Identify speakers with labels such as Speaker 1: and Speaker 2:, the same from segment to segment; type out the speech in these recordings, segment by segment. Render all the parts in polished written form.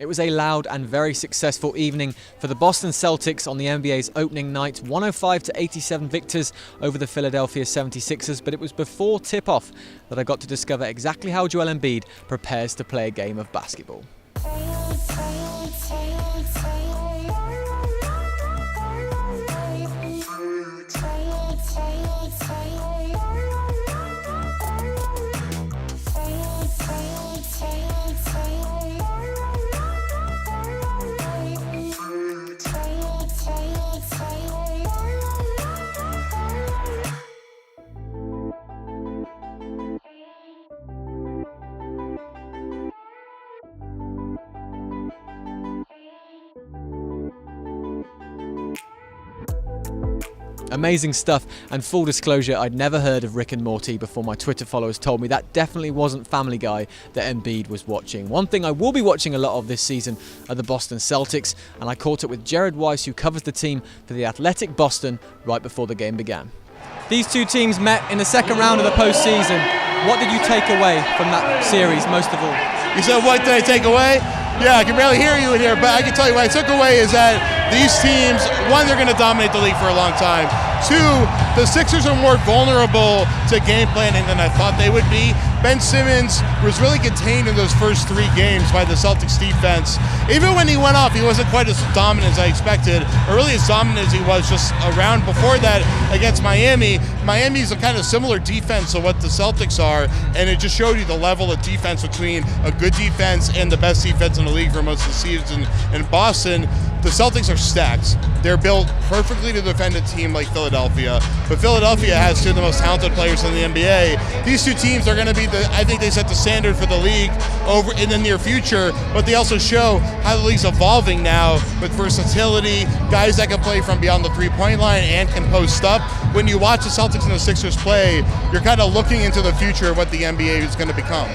Speaker 1: It was a loud and very successful evening for the Boston Celtics on the NBA's opening night, 105-87 victors over the Philadelphia 76ers, but it was before tip-off that I got to discover exactly how Joel Embiid prepares to play a game of basketball. Amazing stuff, and full disclosure, I'd never heard of Rick and Morty before my Twitter followers told me that definitely wasn't Family Guy that Embiid was watching. One thing I will be watching a lot of this season are the Boston Celtics, and I caught up with Jared Weiss, who covers the team for the Athletic Boston, right before the game began. These two teams met in the second round of the postseason. What did you take away from that series most of all?
Speaker 2: You said, what did I take away? Yeah, I can barely hear you in here, but I can tell you what I took away is that these teams, one, they're going to dominate the league for a long time. Two, the Sixers are more vulnerable to game planning than I thought they would be. Ben Simmons was really contained in those first three games by the Celtics defense. Even when he went off, he wasn't quite as dominant as I expected, or really as dominant as he was just around before that against Miami. Miami's a kind of similar defense to what the Celtics are, and it just showed you the level of defense between a good defense and the best defense in the league for most of the season. In Boston, the Celtics are stacked. They're built perfectly to defend a team like Philadelphia, but Philadelphia has two of the most talented players in the NBA. These two teams are going to be I think they set the standard for the league over in the near future, but they also show how the league's evolving now with versatility, guys that can play from beyond the three-point line and can post up. When you watch the Celtics and the Sixers play, you're kind of looking into the future of what the NBA is going to become.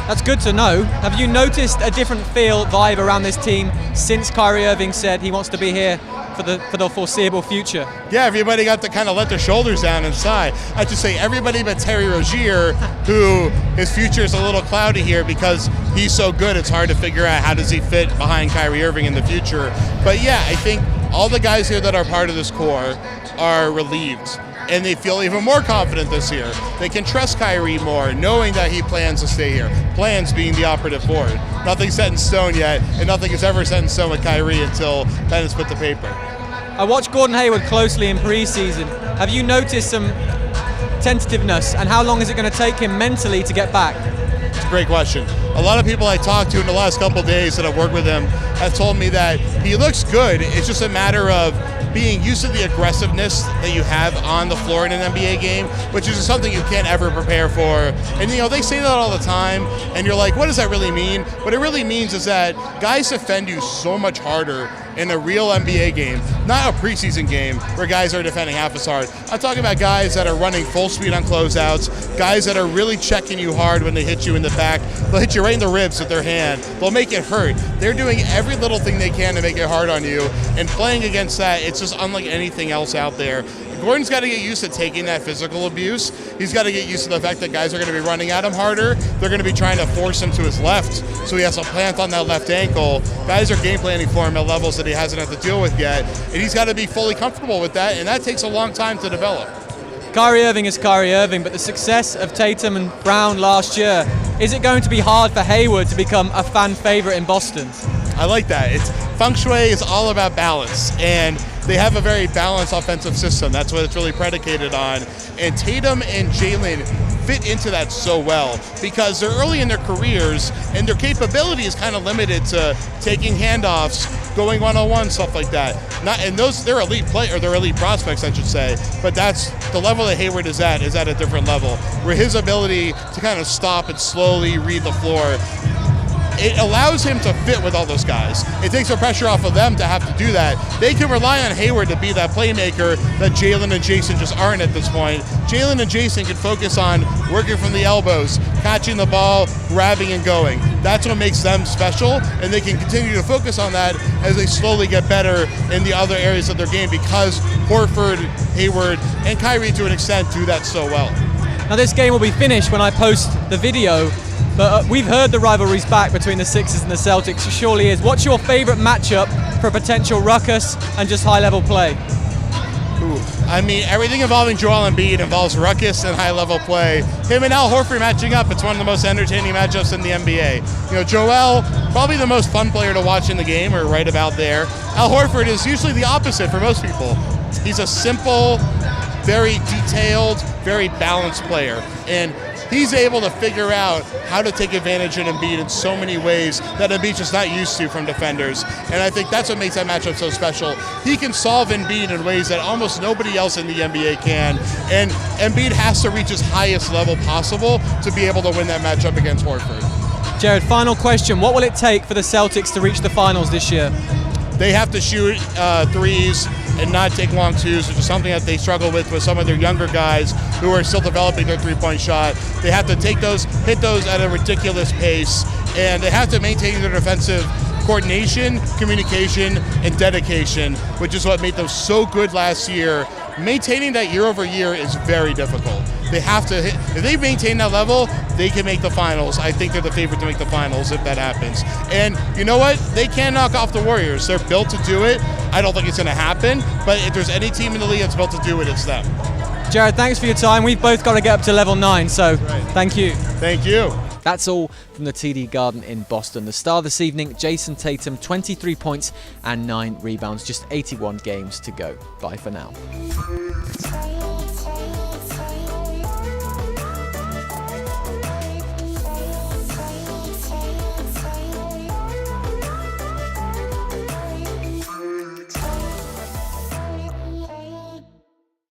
Speaker 1: That's good to know. Have you noticed a different vibe around this team since Kyrie Irving said he wants to be here for the foreseeable future?
Speaker 2: Yeah, everybody got to kind of let their shoulders down inside. I should say everybody but Terry Rozier, who his future is a little cloudy here because he's so good, it's hard to figure out how does he fit behind Kyrie Irving in the future. But yeah, I think all the guys here that are part of this core are relieved, and they feel even more confident this year. They can trust Kyrie more, knowing that he plans to stay here. Plans being the operative word. Nothing's set in stone yet, and nothing is ever set in stone with Kyrie until that is put to paper.
Speaker 1: I watched Gordon Hayward closely in preseason. Have you noticed some tentativeness, and how long is it going to take him mentally to get back?
Speaker 2: It's a great question. A lot of people I talked to in the last couple of days that I've worked with him have told me that he looks good. It's just a matter of being used to the aggressiveness that you have on the floor in an NBA game, which is something you can't ever prepare for. And they say that all the time, and you're like, what does that really mean? What it really means is that guys defend you so much harder in a real NBA game, not a preseason game where guys are defending half as hard. I'm talking about guys that are running full speed on closeouts, guys that are really checking you hard when they hit you in the back. They'll hit you right in the ribs with their hand. They'll make it hurt. They're doing every little thing they can to make it hard on you, and playing against that, it's just unlike anything else out there. Gordon's got to get used to taking that physical abuse. He's got to get used to the fact that guys are going to be running at him harder. They're going to be trying to force him to his left, so he has to plant on that left ankle. Guys are game planning for him at levels that he hasn't had to deal with yet, and he's got to be fully comfortable with that, and that takes a long time to develop.
Speaker 1: Kyrie Irving is Kyrie Irving, but the success of Tatum and Brown last year, is it going to be hard for Hayward to become a fan favorite in Boston?
Speaker 2: I like that. Feng Shui is all about balance, and they have a very balanced offensive system. That's what it's really predicated on. And Tatum and Jalen fit into that so well because they're early in their careers and their capability is kind of limited to taking handoffs, going one-on-one, stuff like that. They're elite they're elite prospects, I should say. But that's the level that Hayward is at a different level, where his ability to kind of stop and slowly read the floor, it allows him to fit with all those guys. It takes the pressure off of them to have to do that. They can rely on Hayward to be that playmaker that Jalen and Jason just aren't at this point. Jalen and Jason can focus on working from the elbows, catching the ball, grabbing and going. That's what makes them special, and they can continue to focus on that as they slowly get better in the other areas of their game because Horford, Hayward, and Kyrie to an extent do that so well.
Speaker 1: Now this game will be finished when I post the video, But we've heard the rivalry's back between the Sixers and the Celtics. It surely is. What's your favourite matchup for a potential ruckus and just high-level play?
Speaker 2: I mean, everything involving Joel Embiid involves ruckus and high-level play. Him and Al Horford matching up, it's one of the most entertaining matchups in the NBA. You know, Joel, probably the most fun player to watch in the game, or right about there. Al Horford is usually the opposite for most people. He's a simple, very detailed, very balanced player. And he's able to figure out how to take advantage of Embiid in so many ways that Embiid's just not used to from defenders. And I think that's what makes that matchup so special. He can solve Embiid in ways that almost nobody else in the NBA can. And Embiid has to reach his highest level possible to be able to win that matchup against Horford.
Speaker 1: Jared, final question. What will it take for the Celtics to reach the finals this year?
Speaker 2: They have to shoot threes and not take long twos, which is something that they struggle with some of their younger guys who are still developing their three-point shot. They have to take those, hit those at a ridiculous pace, and they have to maintain their defensive coordination, communication, and dedication, which is what made them so good last year. Maintaining that year over year is very difficult. They have to hit, if they maintain that level, they can make the finals. I think they're the favorite to make the finals if that happens. And you know what? They can knock off the Warriors. They're built to do it. I don't think it's going to happen, but if there's any team in the league that's built to do it, it's them.
Speaker 1: Jared, thanks for your time. We've both got to get up to level 9, so thank you.
Speaker 2: Thank you.
Speaker 1: That's all from the TD Garden in Boston. The star this evening, Jason Tatum, 23 points and 9 rebounds. Just 81 games to go. Bye for now.